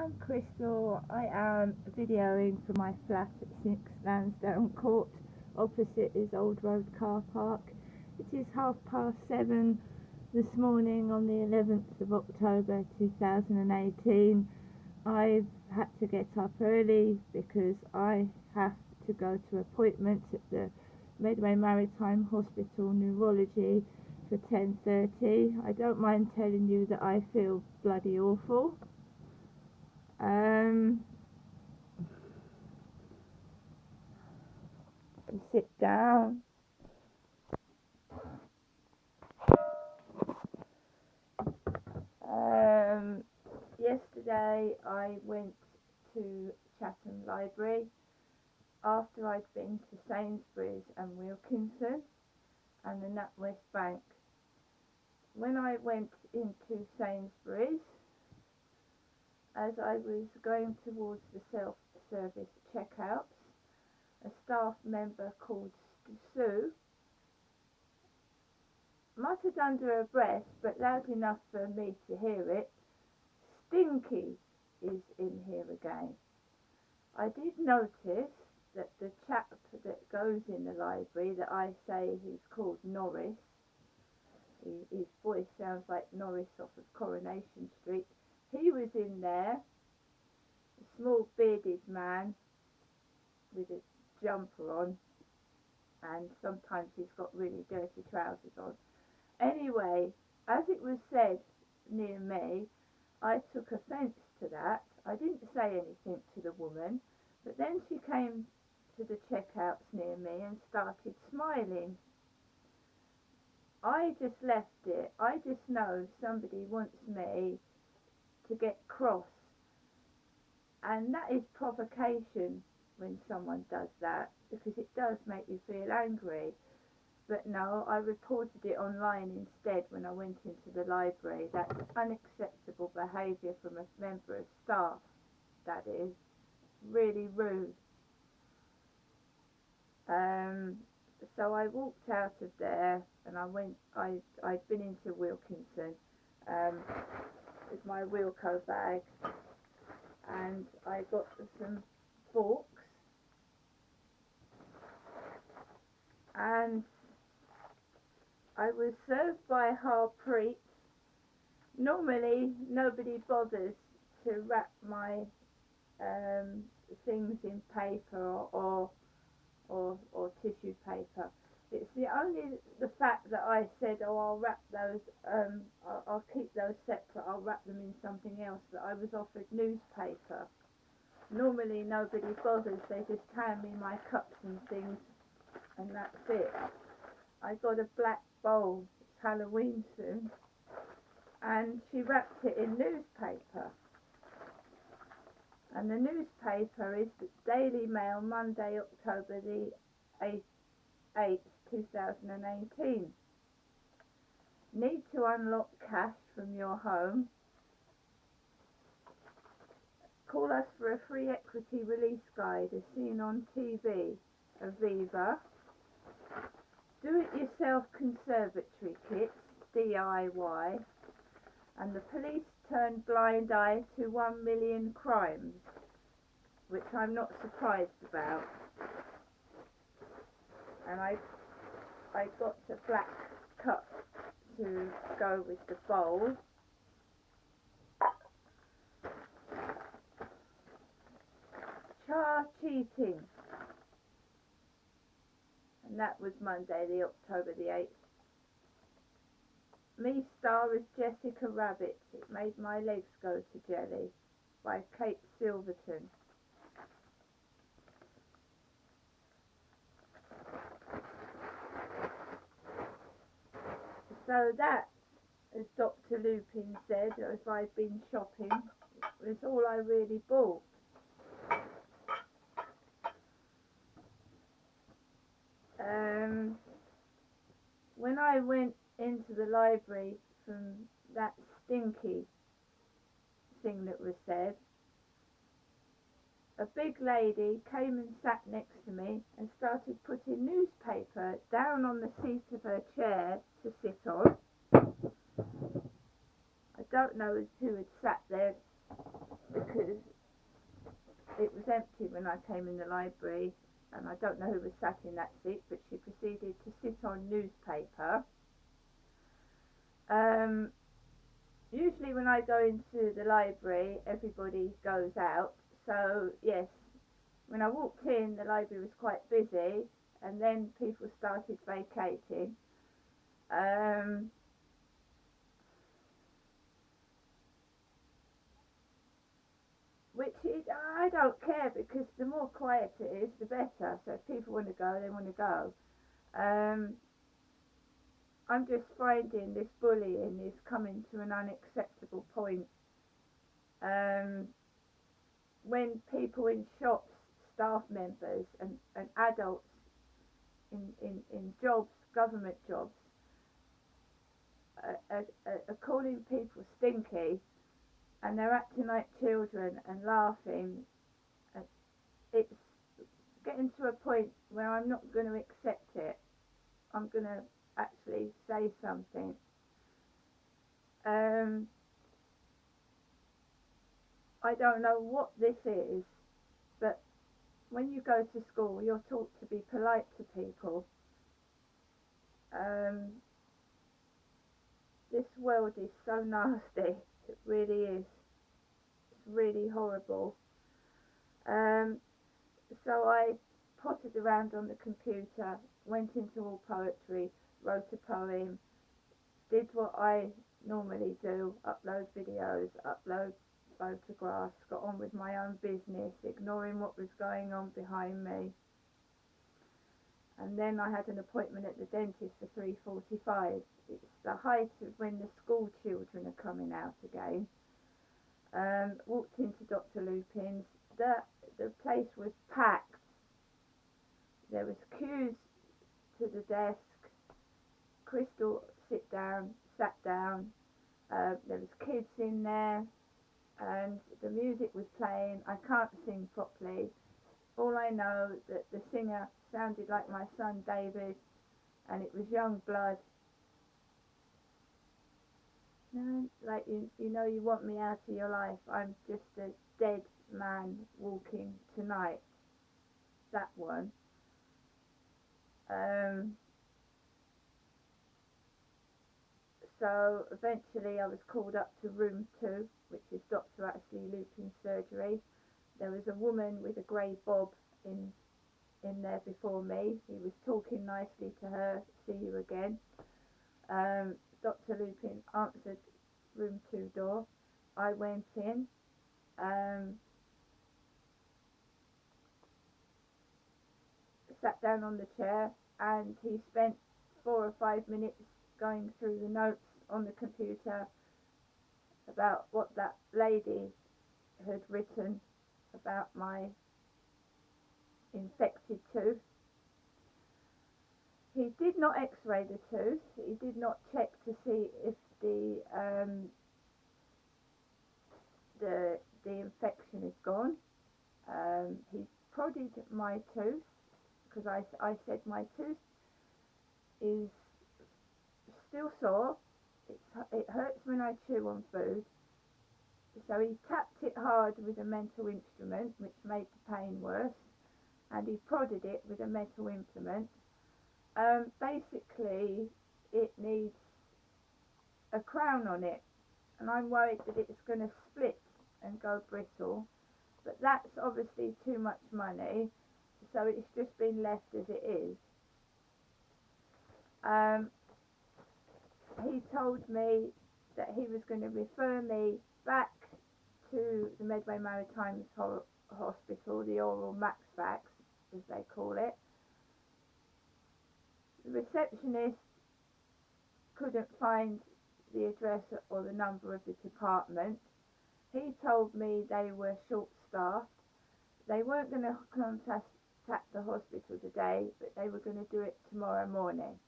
I'm Crystal. I am videoing from my flat at 6 Lansdowne Court. Opposite is Old Road Car Park. It is 7:30 this morning on the 11th of October 2018. I've had to get up early because I have to go to appointments at the Medway Maritime Hospital Neurology for 10:30. I don't mind telling you that I feel bloody awful. Sit down. Yesterday I went to Chatham Library after I'd been to Sainsbury's and Wilkinson and the NatWest Bank. When I went into Sainsbury's, as I was going towards the self-service checkouts, a staff member called Sue muttered under her breath, but loud enough for me to hear it, "Stinky is in here again." I did notice that the chap that goes in the library, that I say he's called Norris, his voice sounds like Norris off of Coronation Street, he was in there, a small bearded man with a jumper on, and sometimes he's got really dirty trousers on. Anyway, as it was said near me, I took offence to that. I didn't say anything to the woman, but then she came to the checkouts near me and started smiling. I just left it. I just know somebody wants me to get cross, and that is provocation when someone does that, because it does make you feel angry. But no, I reported it online instead when I went into the library. That's unacceptable behaviour from a member of staff. That is really rude. So I walked out of there and I'd been into Wilkinson with my Wilco bag, and I got some forks, and I was served by Harpreet. Normally nobody bothers to wrap my things in paper or tissue paper. It's the fact that I said, oh, I'll wrap those, I'll keep those separate, I'll wrap them in something else, that I was offered newspaper. Normally nobody bothers, they just hand me my cups and things and that's it. I got a black bowl, it's Halloween soon, and she wrapped it in newspaper. And the newspaper is the Daily Mail, Monday, October the 8th, 2018. Need to unlock cash from your home? Call us for a free equity release guide as seen on TV. Aviva. Do-it-yourself conservatory kits, DIY. And the police turned blind eye to 1 million crimes, which I'm not surprised about. And I got a black cup to go with the bowl. Char cheating. And that was Monday, the October the 8th. Me star as Jessica Rabbit. It made my legs go to jelly, by Kate Silverton. So that, as Dr. Lupin said, as I've been shopping, was all I really bought. When I went into the library from that stinky thing that was said, a big lady came and sat next to me and started putting newspaper down on the seat of her chair to sit on. I don't know who had sat there because it was empty when I came in the library, and I don't know who was sat in that seat, but she proceeded to sit on newspaper. Usually when I go into the library, everybody goes out. So yes, when I walked in, the library was quite busy, and then people started vacating. Which is, I don't care, because the more quiet it is, the better. So if people want to go, they want to go. Um, I'm just finding this bullying is coming to an unacceptable point. Um, when people in shops, staff members, and adults in jobs, government jobs, are calling people stinky, and they're acting like children and laughing, it's getting to a point where I'm not going to accept it. I'm going to actually say something. I don't know what this is, but when you go to school, you're taught to be polite to people. This world is so nasty. It really is. It's really horrible. So I potted around on the computer, went into all poetry, wrote a poem, did what I normally do, upload videos, upload photographs, got on with my own business, ignoring what was going on behind me. And then I had an appointment at the dentist for 3:45. It's the height of when the school children are coming out again. Walked into Dr. Lupin's. The place was packed. There was queues to the desk. Crystal sat down. There was kids in there, and the music was playing. I can't sing properly. All I know that the singer sounded like my son David, and it was young blood. No, like you know, you want me out of your life. I'm just a dead man walking tonight. That one. So eventually I was called up to room 2, which is Dr. Ashley Lupin's surgery. There was a woman with a grey bob in there before me. He was talking nicely to her. See you again. Dr. Lupin answered room 2 door. I went in. Sat down on the chair, and he spent 4 or 5 minutes going through the notes on the computer about what that lady had written about my infected tooth. He did not x-ray the tooth. He did not check to see if the infection is gone. He prodded my tooth, because I said my tooth is still sore. It hurts when I chew on food. So he tapped it hard with a metal instrument, which made the pain worse, and he prodded it with a metal implement. Basically, it needs a crown on it, and I'm worried that it's going to split and go brittle, but that's obviously too much money, so it's just been left as it is. He told me that he was going to refer me back to the Medway Maritime Hospital, the Oral Max Fax, as they call it. The receptionist couldn't find the address or the number of the department. He told me they were short-staffed. They weren't going to contact the hospital today, but they were going to do it tomorrow morning.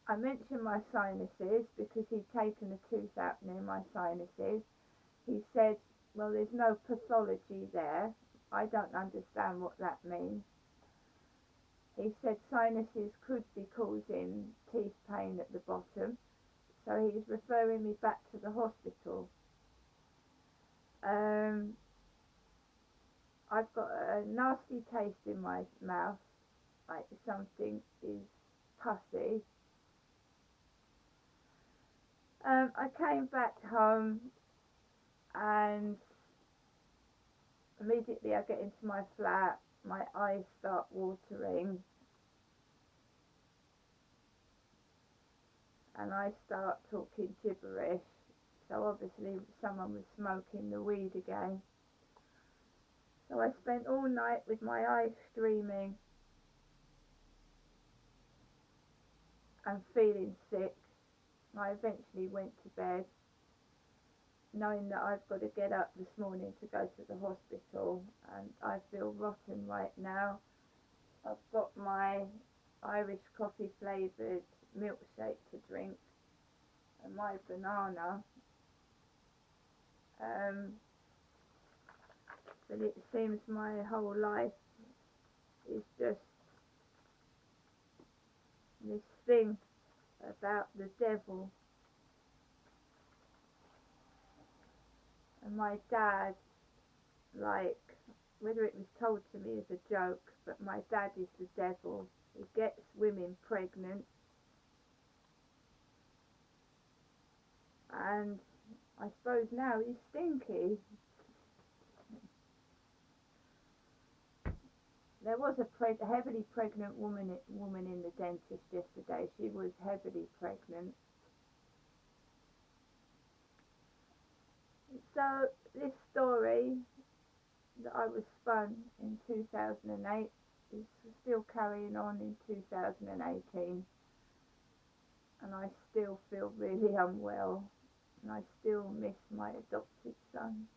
I mentioned my sinuses because he'd taken a tooth out near my sinuses. He said, well, there's no pathology there. I don't understand what that means. He said sinuses could be causing teeth pain at the bottom. so he's referring me back to the hospital. I've got a nasty taste in my mouth, like something is pussy. I came back home and immediately I get into my flat, my eyes start watering and I start talking gibberish. So obviously someone was smoking the weed again. So I spent all night with my eyes streaming and feeling sick. I eventually went to bed knowing that I've got to get up this morning to go to the hospital, and I feel rotten right now. I've got my Irish coffee flavoured milkshake to drink and my banana, but it seems my whole life is just this thing about the devil. And my dad, like, whether it was told to me as a joke, but my dad is the devil. He gets women pregnant, and I suppose now he's stinky. There was a heavily pregnant woman in the dentist yesterday. She was heavily pregnant. So this story that I was spun in 2008 is still carrying on in 2018, and I still feel really unwell, and I still miss my adopted son.